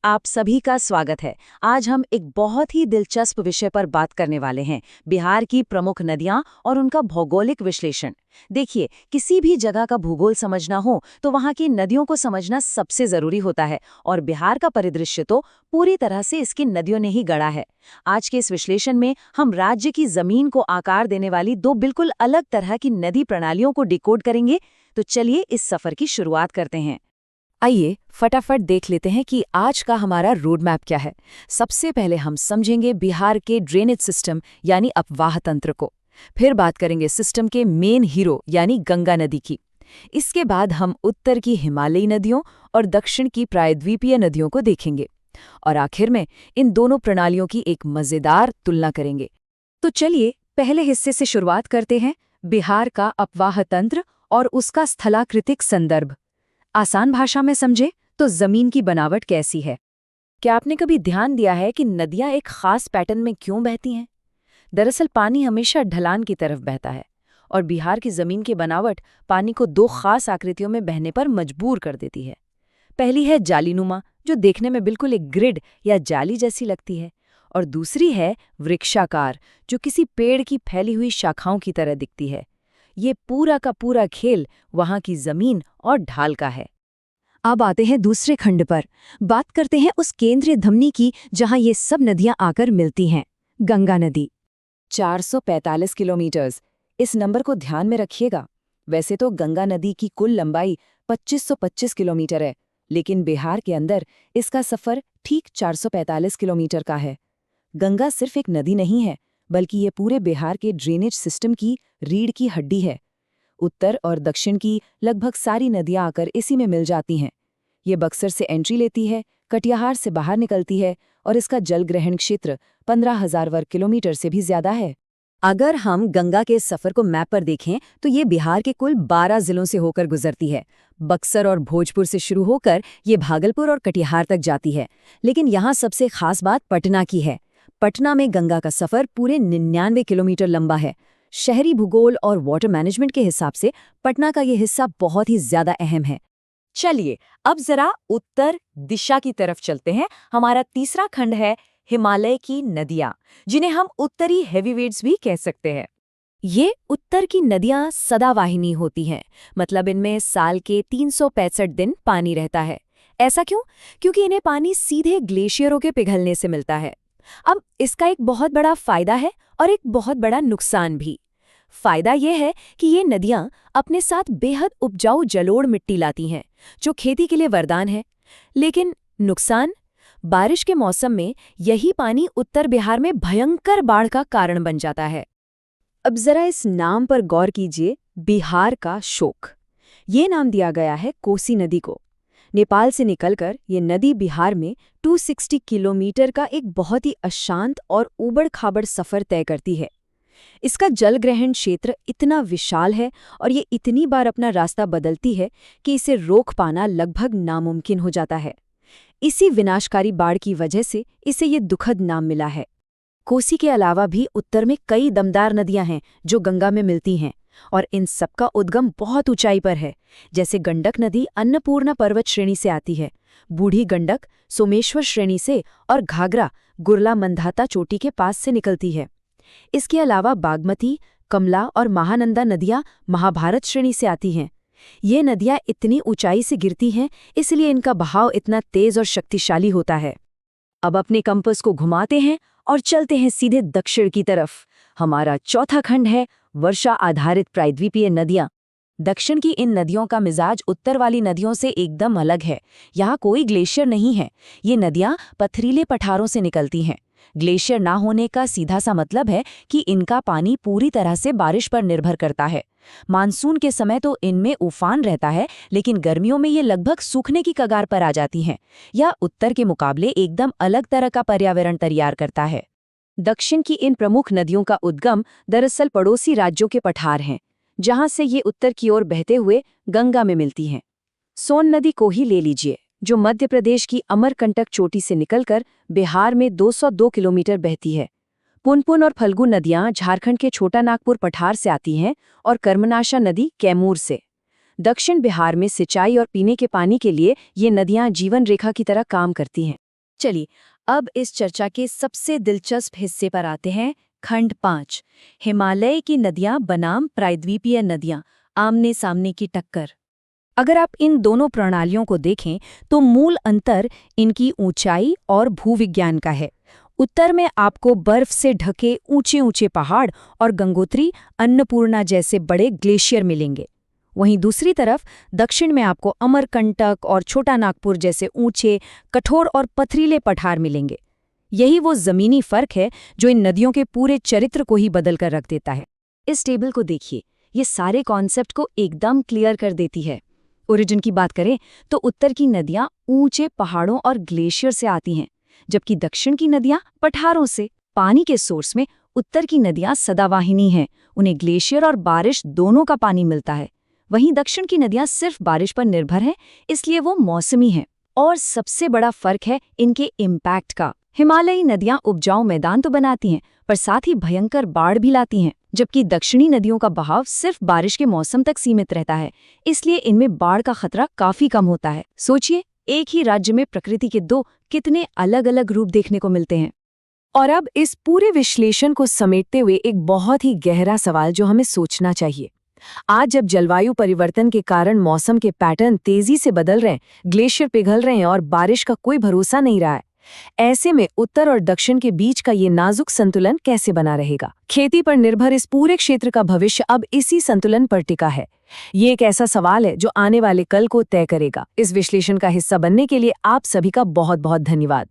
आप सभी का स्वागत है। आज हम एक बहुत ही दिलचस्प विषय पर बात करने वाले हैं, बिहार की प्रमुख नदियां और उनका भौगोलिक विश्लेषण। देखिए, किसी भी जगह का भूगोल समझना हो तो वहां की नदियों को समझना सबसे जरूरी होता है, और बिहार का परिदृश्य तो पूरी तरह से इसकी नदियों ने ही गढ़ा है। आज के इस विश्लेषण में हम राज्य की जमीन को आकार देने वाली दो बिल्कुल अलग तरह की नदी प्रणालियों को डिकोड करेंगे। तो चलिए इस सफर की शुरुआत करते हैं। आइए फटाफट देख लेते हैं कि आज का हमारा रोड मैप क्या है। सबसे पहले हम समझेंगे बिहार के ड्रेनेज सिस्टम यानी अपवाह तंत्र को। फिर बात करेंगे सिस्टम के मेन हीरो यानी गंगा नदी की। इसके बाद हम उत्तर की हिमालयी नदियों और दक्षिण की प्रायद्वीपीय नदियों को देखेंगे। और आखिर में इन दोनों प्रणालियों की एक मजेदार तुलना करेंगे। तो चलिए पहले हिस्से से शुरुआत करते हैं, बिहार का अपवाह तंत्र और उसका स्थलाकृतिक संदर्भ। आसान भाषा में समझे तो जमीन की बनावट कैसी है। क्या आपने कभी ध्यान दिया है कि नदियां एक खास पैटर्न में क्यों बहती हैं? दरअसल पानी हमेशा ढलान की तरफ बहता है, और बिहार की जमीन की बनावट पानी को दो खास आकृतियों में बहने पर मजबूर कर देती है। पहली है जालीनुमा, जो देखने में बिल्कुल एक ग्रिड या जाली जैसी लगती है, और दूसरी है वृक्षाकार, जो किसी पेड़ की फैली हुई शाखाओं की तरह दिखती है। ये पूरा का पूरा खेल वहां की जमीन और ढाल का है। अब आते हैं दूसरे खंड पर। बात करते हैं उस केंद्रीय धमनी की जहां ये सब नदियां आकर मिलती हैं, गंगा नदी। 445 किलोमीटर, इस नंबर को ध्यान में रखिएगा। वैसे तो गंगा नदी की कुल लंबाई 2525 किलोमीटर है, लेकिन बिहार के अंदर इसका सफर ठीक 445 किलोमीटर का है। गंगा सिर्फ एक नदी नहीं है, बल्कि ये पूरे बिहार के ड्रेनेज सिस्टम की रीढ़ की हड्डी है। उत्तर और दक्षिण की लगभग सारी नदियां आकर इसी में मिल जाती हैं। ये बक्सर से एंट्री लेती है, कटिहार से बाहर निकलती है, और इसका जल ग्रहण क्षेत्र 15,000 वर्ग किलोमीटर से भी ज्यादा है। अगर हम गंगा के सफर को मैप पर देखें तो ये बिहार के कुल 12 जिलों से होकर गुजरती है। बक्सर और भोजपुर से शुरू होकर ये भागलपुर और कटिहार तक जाती है। लेकिन यहाँ सबसे खास बात पटना की है। पटना में गंगा का सफर पूरे 99 किलोमीटर लंबा है। शहरी भूगोल और वाटर मैनेजमेंट के हिसाब से पटना का ये हिस्सा बहुत ही ज्यादा अहम है। चलिए अब जरा उत्तर दिशा की तरफ चलते हैं। हमारा तीसरा खंड है हिमालय की नदियां, जिन्हें हम उत्तरी हेवीवेट्स भी कह सकते हैं। ये उत्तर की नदियां सदावाहिनी होती हैं, मतलब इनमें साल के 365 दिन पानी रहता है। ऐसा क्यों? क्योंकि इन्हें पानी सीधे ग्लेशियरों के पिघलने से मिलता है। अब इसका एक बहुत बड़ा फायदा है और एक बहुत बड़ा नुकसान भी। फायदा यह है कि ये नदियां अपने साथ बेहद उपजाऊ जलोढ़ मिट्टी लाती हैं, जो खेती के लिए वरदान है। लेकिन नुकसान? बारिश के मौसम में यही पानी उत्तर बिहार में भयंकर बाढ़ का कारण बन जाता है। अब जरा इस नाम पर गौर कीजिए, बिहार का शोक। ये नाम दिया गया है कोसी नदी को। नेपाल से निकलकर ये नदी बिहार में 260 किलोमीटर का एक बहुत ही अशांत और ऊबड़-खाबड़ सफर तय करती है। इसका जलग्रहण क्षेत्र इतना विशाल है और ये इतनी बार अपना रास्ता बदलती है कि इसे रोक पाना लगभग नामुमकिन हो जाता है। इसी विनाशकारी बाढ़ की वजह से इसे ये दुखद नाम मिला है। कोसी के अलावा भी उत्तर में कई दमदार नदियां हैं जो गंगा में मिलती हैं, और इन सबका उद्गम बहुत ऊंचाई पर है। जैसे गंडक नदी अन्नपूर्णा पर्वत श्रेणी से आती है, बूढ़ी गंडक सोमेश्वर श्रेणी से, और घाघरा गुरला मंधाता चोटी के पास से निकलती है। इसके अलावा बागमती, कमला और महानंदा नदियां महाभारत श्रेणी से आती हैं। ये नदियां इतनी ऊंचाई से गिरती हैं, इसलिए इनका बहाव इतना तेज और शक्तिशाली होता है। अब अपने कंपास को घुमाते हैं और चलते हैं सीधे दक्षिण की तरफ। हमारा चौथा खंड है वर्षा आधारित प्रायद्वीपीय नदियां। दक्षिण की इन नदियों का मिजाज उत्तर वाली नदियों से एकदम अलग है। यहाँ कोई ग्लेशियर नहीं है। ये नदियां पथरीले पठारों से निकलती हैं। ग्लेशियर ना होने का सीधा सा मतलब है कि इनका पानी पूरी तरह से बारिश पर निर्भर करता है। मानसून के समय तो इनमें उफान रहता है, लेकिन गर्मियों में ये लगभग सूखने की कगार पर आ जाती हैं। यह उत्तर के मुकाबले एकदम अलग तरह का पर्यावरण तैयार करता है। दक्षिण की इन प्रमुख नदियों का उद्गम दरअसल पड़ोसी राज्यों के पठार हैं, जहां से ये उत्तर की ओर बहते हुए गंगा में मिलती हैं। सोन नदी को ही ले लीजिए, जो मध्य प्रदेश की अमरकंटक चोटी से निकलकर बिहार में 202 किलोमीटर बहती है। पुनपुन और फल्गु नदियां झारखंड के छोटा नागपुर पठार से आती हैं, और कर्मनाशा नदी कैमूर से। दक्षिण बिहार में सिंचाई और पीने के पानी के लिए ये नदियां जीवन रेखा की तरह काम करती हैं। चलिए अब इस चर्चा के सबसे दिलचस्प हिस्से पर आते हैं। खंड 5, हिमालय की नदियां बनाम प्रायद्वीपीय नदियां, आमने सामने की टक्कर। अगर आप इन दोनों प्रणालियों को देखें तो मूल अंतर इनकी ऊंचाई और भूविज्ञान का है। उत्तर में आपको बर्फ से ढके ऊंचे ऊंचे पहाड़ और गंगोत्री, अन्नपूर्णा जैसे बड़े ग्लेशियर मिलेंगे। वहीं दूसरी तरफ दक्षिण में आपको अमरकंटक और छोटा नागपुर जैसे ऊंचे, कठोर और पथरीले पठार मिलेंगे। यही वो जमीनी फर्क है जो इन नदियों के पूरे चरित्र को ही बदल कर रख देता है। इस टेबल को देखिए, ये सारे कॉन्सेप्ट को एकदम क्लियर कर देती है। ओरिजिन की बात करें तो उत्तर की नदियां ऊंचे पहाड़ों और ग्लेशियर से आती हैं, जबकि दक्षिण की नदियां पठारों से। पानी के सोर्स में उत्तर की नदियां सदावाहिनी हैं, उन्हें ग्लेशियर और बारिश दोनों का पानी मिलता है। वहीं दक्षिण की नदियां सिर्फ बारिश पर निर्भर हैं, इसलिए वो मौसमी हैं। और सबसे बड़ा फर्क है इनके इम्पैक्ट का। हिमालयी नदियां उपजाऊ मैदान तो बनाती हैं, पर साथ ही भयंकर बाढ़ भी लाती हैं, जबकि दक्षिणी नदियों का बहाव सिर्फ बारिश के मौसम तक सीमित रहता है, इसलिए इनमें बाढ़ का खतरा काफी कम होता है। सोचिए, एक ही राज्य में प्रकृति के दो कितने अलग अलग रूप देखने को मिलते हैं। और अब इस पूरे विश्लेषण को समेटते हुए एक बहुत ही गहरा सवाल जो हमें सोचना चाहिए। आज जब जलवायु परिवर्तन के कारण मौसम के पैटर्न तेजी से बदल रहे हैं, ग्लेशियर पिघल रहे हैं और बारिश का कोई भरोसा नहीं रहा है, ऐसे में उत्तर और दक्षिण के बीच का ये नाजुक संतुलन कैसे बना रहेगा? खेती पर निर्भर इस पूरे क्षेत्र का भविष्य अब इसी संतुलन पर टिका है। ये एक ऐसा सवाल है जो आने वाले कल को तय करेगा। इस विश्लेषण का हिस्सा बनने के लिए आप सभी का बहुत बहुत धन्यवाद।